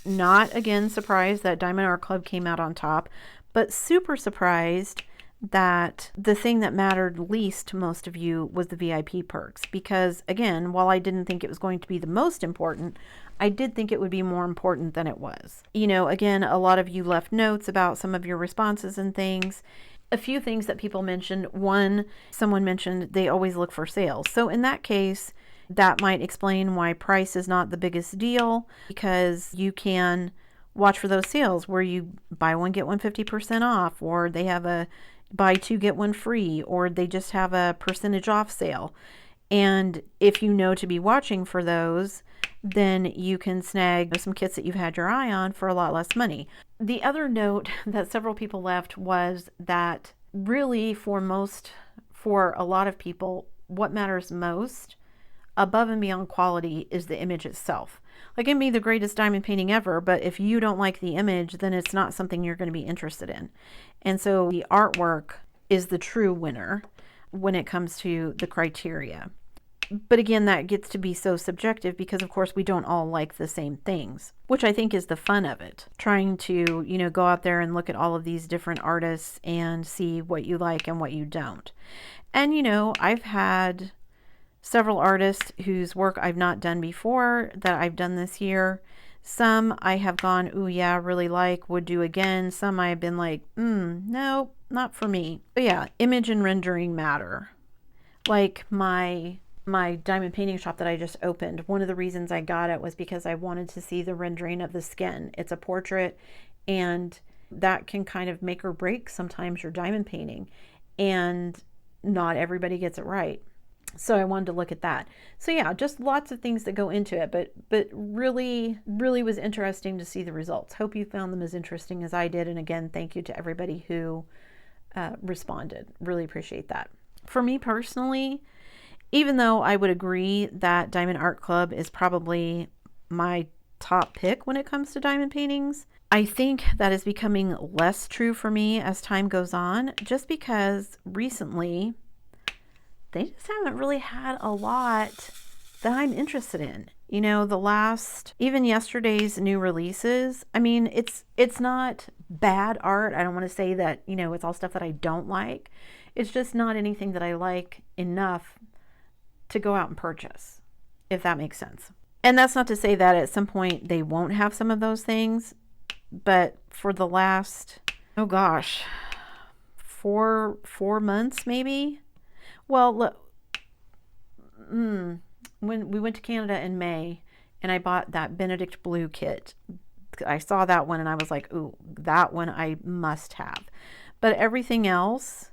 S1: Not again surprised that Diamond Art Club came out on top, but super surprised that the thing that mattered least to most of you was the VIP perks. Because again, while I didn't think it was going to be the most important, I did think it would be more important than it was. Again, a lot of you left notes about some of your responses and things. A few things that people mentioned. One, someone mentioned they always look for sales. So in that case, that might explain why price is not the biggest deal, because you can watch for those sales where you buy one, get one 50% off, or they have a buy two, get one free, or they just have a percentage off sale. And if you know to be watching for those, then you can snag some kits that you've had your eye on for a lot less money. The other note that several people left was that really for a lot of people, what matters most above and beyond quality is the image itself. Like, it may be the greatest diamond painting ever, but if you don't like the image, then it's not something you're going to be interested in. And so the artwork is the true winner when it comes to the criteria. But again, that gets to be so subjective, because of course we don't all like the same things, which I think is the fun of it. Trying to, go out there and look at all of these different artists and see what you like and what you don't. And, I've had several artists whose work I've not done before that I've done this year. Some I have gone, ooh, yeah, really like, would do again. Some I have been like, no, not for me. But yeah, image and rendering matter. Like my my diamond painting shop that I just opened, one of the reasons I got it was because I wanted to see the rendering of the skin. It's a portrait, and that can kind of make or break sometimes your diamond painting, and not everybody gets it right. So I wanted to look at that. So yeah, just lots of things that go into it, but really was interesting to see the results. Hope you found them as interesting as I did. And again, thank you to everybody who responded. Really appreciate that. For me personally, even though I would agree that Diamond Art Club is probably my top pick when it comes to diamond paintings, I think that is becoming less true for me as time goes on, just because recently they just haven't really had a lot that I'm interested in. You know, the last, even yesterday's new releases, I mean, it's not bad art. I don't want to say that, you know, it's all stuff that I don't like. It's just not anything that I like enough to go out and purchase, if that makes sense. And that's not to say that at some point they won't have some of those things, but for the last, oh gosh, four months maybe. Well, look, when we went to Canada in May and I bought that Benedict Blue kit, I saw that one and I was like, ooh, that one I must have. But everything else,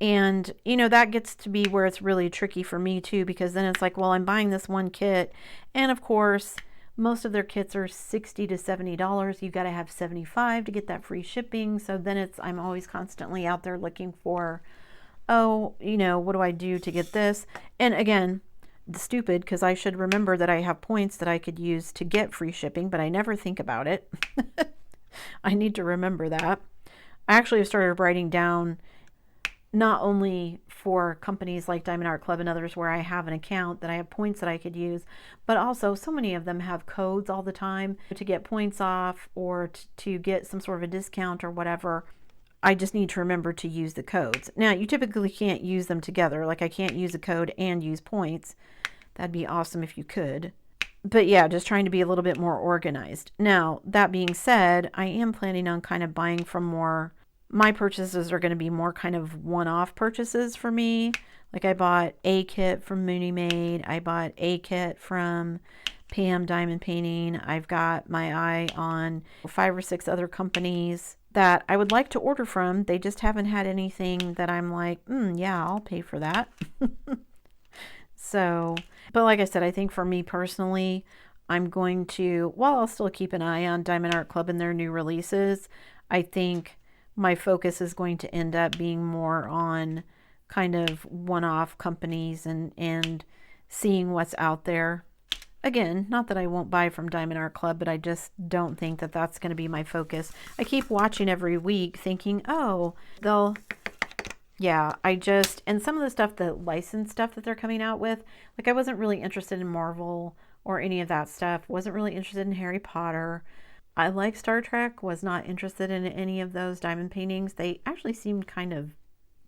S1: and you know, that gets to be where it's really tricky for me too, because then it's like, well, I'm buying this one kit, and of course, most of their kits are $60 to $70. You got to have $75 to get that free shipping. So then I'm always constantly out there looking for, oh, you know, what do I do to get this? And again, stupid, because I should remember that I have points that I could use to get free shipping, but I never think about it. I need to remember that. I actually have started writing down, not only for companies like Diamond Art Club and others where I have an account that I have points that I could use, but also so many of them have codes all the time to get points off or to get some sort of a discount or whatever. I just need to remember to use the codes. Now, you typically can't use them together. Like, I can't use a code and use points. That'd be awesome if you could. But yeah, just trying to be a little bit more organized. Now, that being said, I am planning on kind of buying from more. My purchases are going to be more kind of one-off purchases for me. Like, I bought a kit from Mooney Made. I bought a kit from Pam Diamond Painting. I've got my eye on 5 or 6 other companies that I would like to order from. They just haven't had anything that I'm like, yeah, I'll pay for that. So, but like I said, I think for me personally, I'm going to, while I'll still keep an eye on Diamond Art Club and their new releases, I think my focus is going to end up being more on kind of one-off companies and seeing what's out there. Again, not that I won't buy from Diamond Art Club, but I just don't think that that's going to be my focus. I keep watching every week thinking, oh, and some of the stuff, the licensed stuff that they're coming out with, like, I wasn't really interested in Marvel or any of that stuff. Wasn't really interested in Harry Potter. I like Star Trek, was not interested in any of those diamond paintings. They actually seemed kind of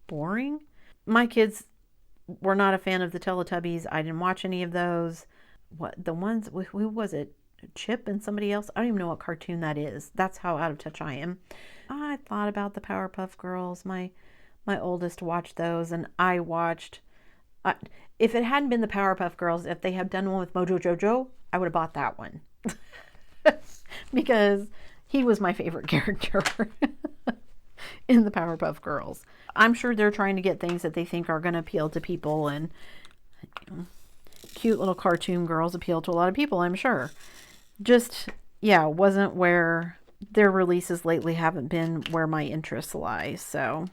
S1: boring. My kids were not a fan of the Teletubbies. I didn't watch any of those. What, the ones, who was it? Chip and somebody else? I don't even know what cartoon that is. That's how out of touch I am. I thought about the Powerpuff Girls. My oldest watched those, and I watched. If it hadn't been the Powerpuff Girls, if they had done one with Mojo Jojo, I would have bought that one. Because he was my favorite character in the Powerpuff Girls. I'm sure they're trying to get things that they think are going to appeal to people, and you know, cute little cartoon girls appeal to a lot of people, I'm sure. Just, yeah, wasn't where their releases lately haven't been where my interests lie, so.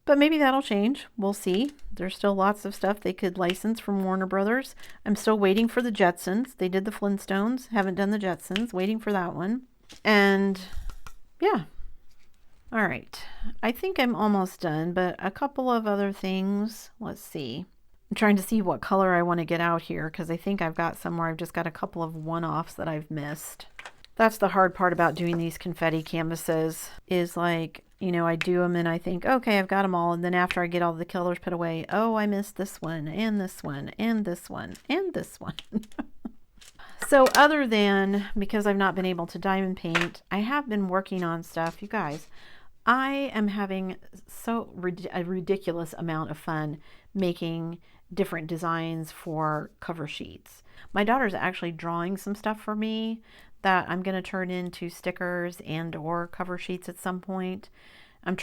S1: But maybe that'll change. We'll see. There's still lots of stuff they could license from Warner Brothers. I'm still waiting for the Jetsons. They did the Flintstones. Haven't done the Jetsons. Waiting for that one. And yeah. All right. I think I'm almost done, but a couple of other things. Let's see. I'm trying to see what color I want to get out here, because I think I've got somewhere. I've just got a couple of one-offs that I've missed. That's the hard part about doing these confetti canvases, is like, you know, I do them and I think, okay, I've got them all. And then after I get all the colors put away, oh, I missed this one and this one and this one and this one. So other than, because I've not been able to diamond paint, I have been working on stuff. You guys, I am having a ridiculous amount of fun making different designs for cover sheets. My daughter's actually drawing some stuff for me that I'm going to turn into stickers and or cover sheets at some point. I'm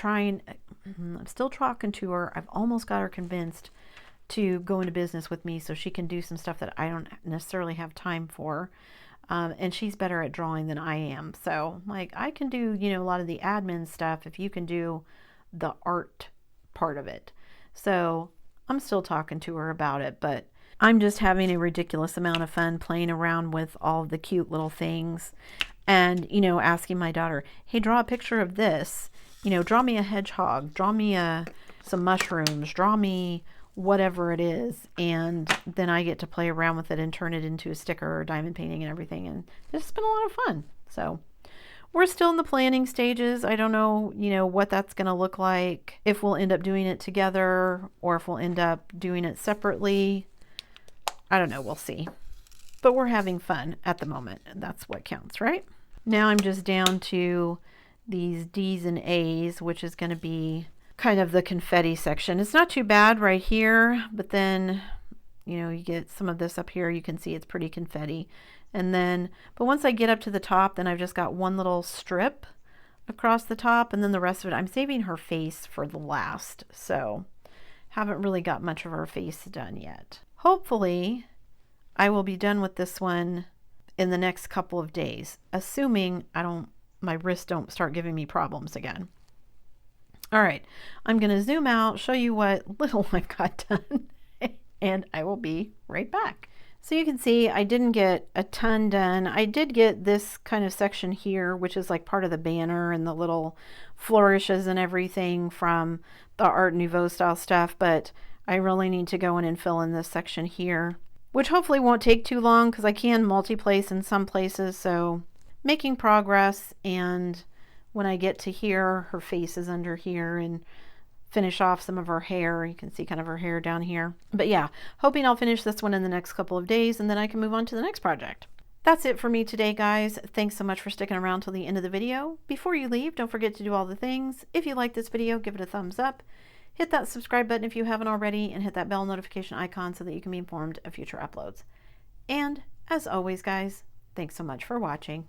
S1: still talking to her. I've almost got her convinced to go into business with me so she can do some stuff that I don't necessarily have time for. And she's better at drawing than I am. So, like, I can do, a lot of the admin stuff if you can do the art part of it. So, I'm still talking to her about it, but I'm just having a ridiculous amount of fun playing around with all the cute little things and, asking my daughter, hey, draw a picture of this. Draw me a hedgehog, draw me some mushrooms, draw me whatever it is, and then I get to play around with it and turn it into a sticker or diamond painting and everything, and it's been a lot of fun. So we're still in the planning stages. I don't know, what that's going to look like, if we'll end up doing it together or if we'll end up doing it separately. I don't know, we'll see. But we're having fun at the moment, and that's what counts, right? Now I'm just down to these D's and A's, which is going to be kind of the confetti section. It's not too bad right here, but then, you get some of this up here. You can see it's pretty confetti. And then, but once I get up to the top, then I've just got one little strip across the top, and then the rest of it, I'm saving her face for the last. So haven't really got much of her face done yet. Hopefully I will be done with this one in the next couple of days, assuming my wrists don't start giving me problems again. All right, I'm going to zoom out, show you what little I've got done, and I will be right back. So you can see I didn't get a ton done. I did get this kind of section here, which is like part of the banner and the little flourishes and everything from the Art Nouveau style stuff, but I really need to go in and fill in this section here, which hopefully won't take too long because I can multi-place in some places, so making progress. And when I get to here, her face is under here, and finish off some of her hair. You can see kind of her hair down here. But yeah, hoping I'll finish this one in the next couple of days, and then I can move on to the next project. That's it for me today, guys. Thanks so much for sticking around till the end of the video. Before you leave, don't forget to do all the things. If you like this video, give it a thumbs up. Hit that subscribe button if you haven't already, and hit that bell notification icon so that you can be informed of future uploads. And as always, guys, thanks so much for watching.